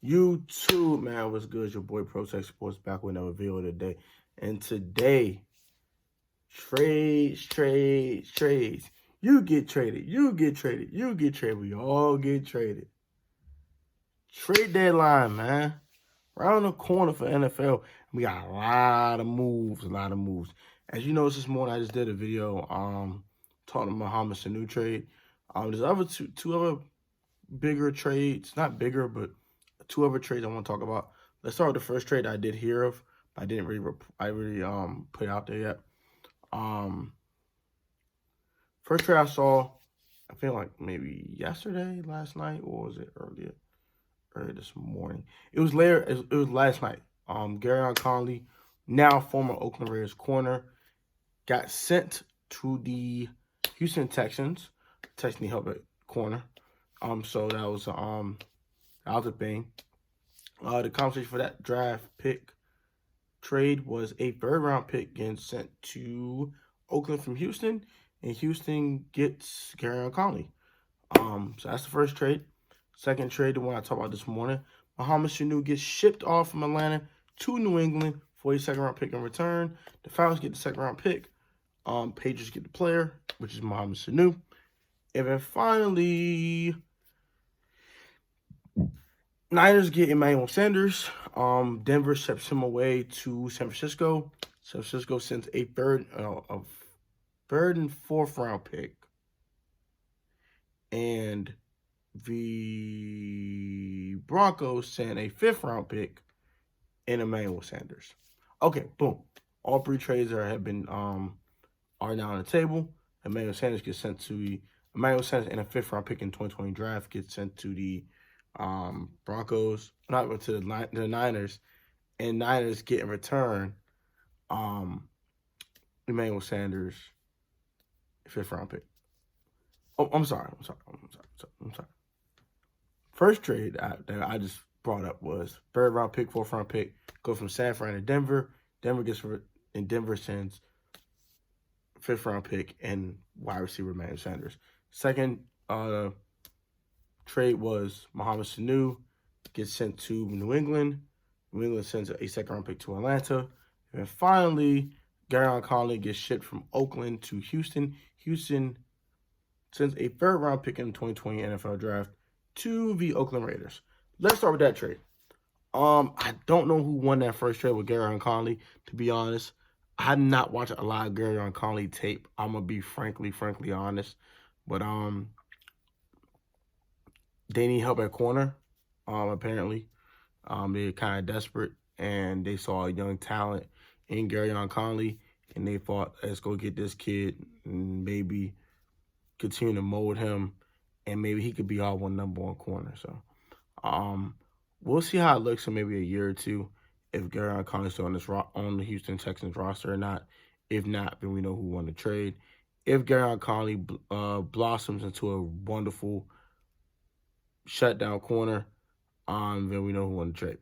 YouTube, man, what's good? Your boy Protect Sports back with another video today. And today, trades. You get traded. You get traded. You get traded. We all get traded. Trade deadline, man. Around the corner for NFL. We got a lot of moves. As you noticed this morning, I just did a video talking about Mohamed Sanu trade. There's other two other bigger trades. Not bigger, but two other trades I want to talk about. Let's start with the first trade I did hear of, but I didn't really put it out there yet. First trade I saw, I feel like maybe yesterday, last night, or was it earlier this morning? It was later. It was last night. Gareon Conley, now former Oakland Raiders corner, got sent to the Houston Texans. Texans need help at corner. So that was a thing. The conversation for that draft pick trade was a third-round pick getting sent to Oakland from Houston, and Houston gets Gareon Conley. So that's the first trade. Second trade, the one I talked about this morning, Mohamed Sanu gets shipped off from Atlanta to New England for a second-round pick in return. The Falcons get the second-round pick. Patriots get the player, which is Mohamed Sanu. And then finally, Niners get Emmanuel Sanders. Denver ships him away to San Francisco. San Francisco sends a third and fourth round pick. And the Broncos send a fifth round pick in Emmanuel Sanders. Okay, boom. All three trades are now on the table. Emmanuel Sanders and a fifth round pick in 2020 draft gets sent to the Broncos, not to the Niners, and Niners get in return Emmanuel Sanders, fifth round pick. Oh, I'm sorry. First trade that I just brought up was third round pick, fourth round pick, go from San Fran to Denver. Denver sends fifth round pick and wide receiver Emmanuel Sanders. Second trade was Mohamed Sanu gets sent to New England. New England sends a second-round pick to Atlanta. And then finally, Gareon Conley gets shipped from Oakland to Houston. Houston sends a third-round pick in the 2020 NFL Draft to the Oakland Raiders. Let's start with that trade. I don't know who won that first trade with Gareon Conley, to be honest. I did not watch a lot of Gareon Conley tape. I'm going to be frankly honest. But they need help at corner, apparently. They're kind of desperate, and they saw a young talent in Gareon Conley, and they thought, let's go get this kid and maybe continue to mold him, and maybe he could be our number one corner. So we'll see how it looks in maybe a year or two if Gareon Conley's still on the Houston Texans roster or not. If not, then we know who won the trade. If Gareon Conley blossoms into a wonderful shutdown corner, then we know who won the trade.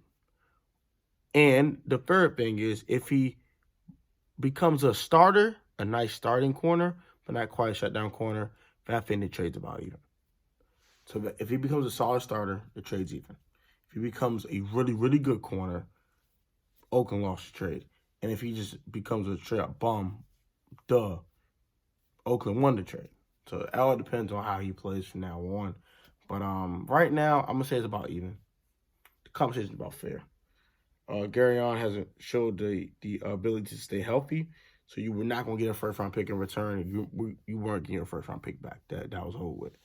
And the third thing is if he becomes a starter, a nice starting corner, but not quite a shutdown corner, then I think the trade's about even. So if he becomes a solid starter, the trade's even. If he becomes a really good corner, Oakland lost the trade. And if he just becomes a straight-up bum, Oakland won the trade. So it all depends on how he plays from now on. But right now, I'm going to say it's about even. The conversation is about fair. Gareon hasn't showed the ability to stay healthy, so you were not going to get a first-round pick in return. You weren't getting a first-round pick back. That was over with.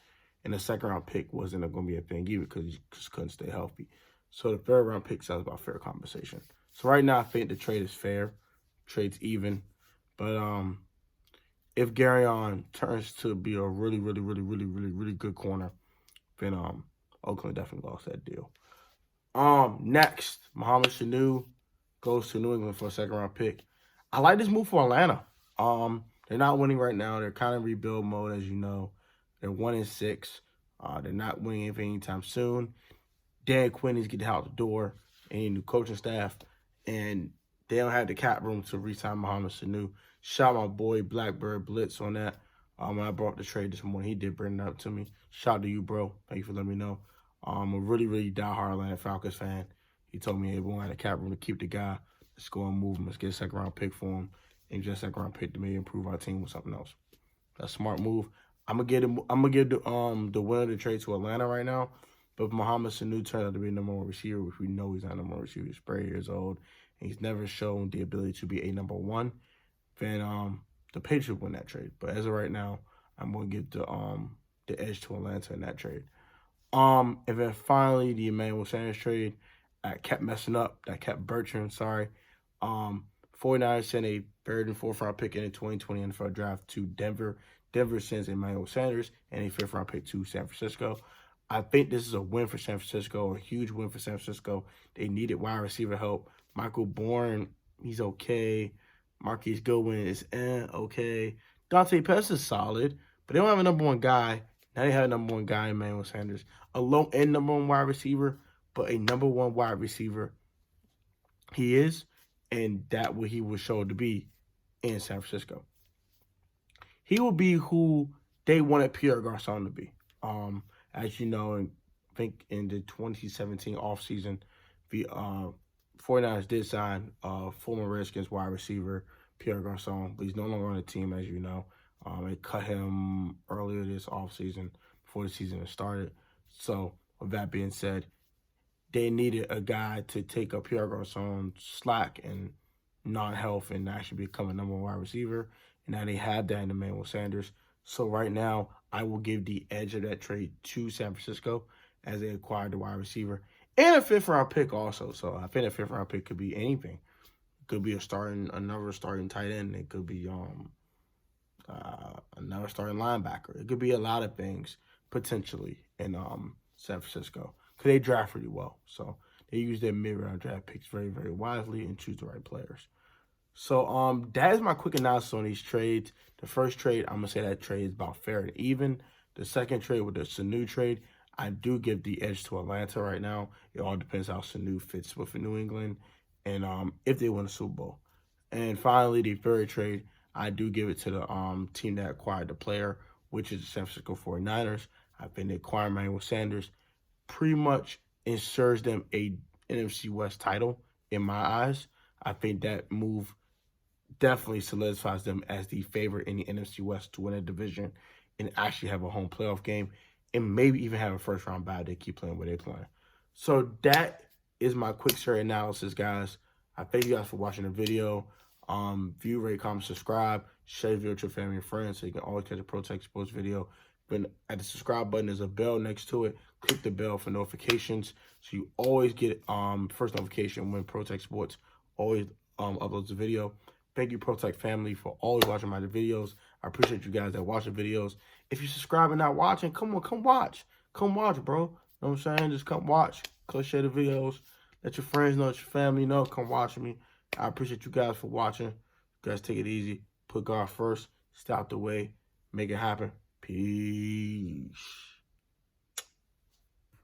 And the second-round pick wasn't going to be a thing either because he just couldn't stay healthy. So the third-round pick sounds about fair compensation. So right now, I think the trade is fair. Trade's even. But if Gareon turns to be a really good corner, then Oakland definitely lost that deal. Next, Mohamed Sanu goes to New England for a second-round pick. I like this move for Atlanta. They're not winning right now. They're kind of rebuild mode, as you know. They're 1-6. They're not winning anything anytime soon. Dan Quinn is getting out the door, and a new coaching staff, and they don't have the cap room to re-sign Mohamed Sanu. Shout out my boy Blackbird Blitz on that. When I brought the trade this morning, he did bring it up to me. Shout out to you, bro. Thank you for letting me know. A really, really diehard Atlanta Falcons fan. He told me they wanted a cap room to keep the guy. Let's go and move him. Let's get a second round pick for him, and just a second round pick to maybe improve our team with something else. That's a smart move. I'm gonna give the winner of the trade to Atlanta right now. But if Mohamed Sanu turns out to be a number one receiver, which we know he's not a number one receiver, he's 30 years old, and he's never shown the ability to be a number one, then the Patriots win that trade. But as of right now, I'm gonna give the edge to Atlanta in that trade. And then finally the Emmanuel Sanders trade. I kept messing up. I kept Bertrand, sorry. 49ers sent a third and fourth round pick in the 2020 NFL draft to Denver. Denver sends Emmanuel Sanders and a fifth round pick to San Francisco. I think this is a win for San Francisco, a huge win for San Francisco. They needed wide receiver help. Michael Bourne, he's okay. Marquise Goodwin is okay. Dante Pettis is solid, but they don't have a number one guy. Now they have a number one guy, Emmanuel Sanders. A low-end number one wide receiver, but a number one wide receiver he is, and that what he was shown to be in San Francisco. He will be who they wanted Pierre Garçon to be. As you know, I think in the 2017 offseason, the 49ers did sign former Redskins wide receiver Pierre Garçon, but he's no longer on the team, as you know. They cut him earlier this offseason before the season had started. So, with that being said, they needed a guy to take up Pierre Garçon's slack and non-health and actually become a number one wide receiver. And now they have that in Emmanuel Sanders. So right now, I will give the edge of that trade to San Francisco as they acquired the wide receiver and a fifth-round pick also. So I think a fifth-round pick could be anything. It could be another starting tight end. It could be another starting linebacker. It could be a lot of things potentially in San Francisco because they draft really well. So they use their mid-round draft picks very, very wisely and choose the right players. So that is my quick analysis on these trades. The first trade, I'm going to say that trade is about fair and even. The second trade with the Sanu trade, I do give the edge to Atlanta right now. It all depends how Sanu fits with New England and if they win a Super Bowl. And finally, the third trade, I do give it to the team that acquired the player, which is the San Francisco 49ers. I think they acquired Emmanuel Sanders pretty much ensures them a NFC West title in my eyes. I think that move definitely solidifies them as the favorite in the NFC West to win a division and actually have a home playoff game and maybe even have a first-round bye. They keep playing where they're playing. So that is my quick story analysis, guys. I thank you guys for watching the video. View, rate, comment, subscribe, share the video with your family and friends so you can always catch a Pro Tech Sports video. Then at the subscribe button, there's a bell next to it. Click the bell for notifications so you always get first notification when Pro Tech Sports always uploads a video. Thank you, Pro Tech family, for always watching my videos. I appreciate you guys that watch the videos. If you subscribe and not watching, come on, come watch. Come watch, bro. You know what I'm saying? Just come watch. Go share the videos. Let your friends know, let your family know. Come watch me. I appreciate you guys for watching. You guys take it easy. Put God first. Stay out the way. Make it happen. Peace.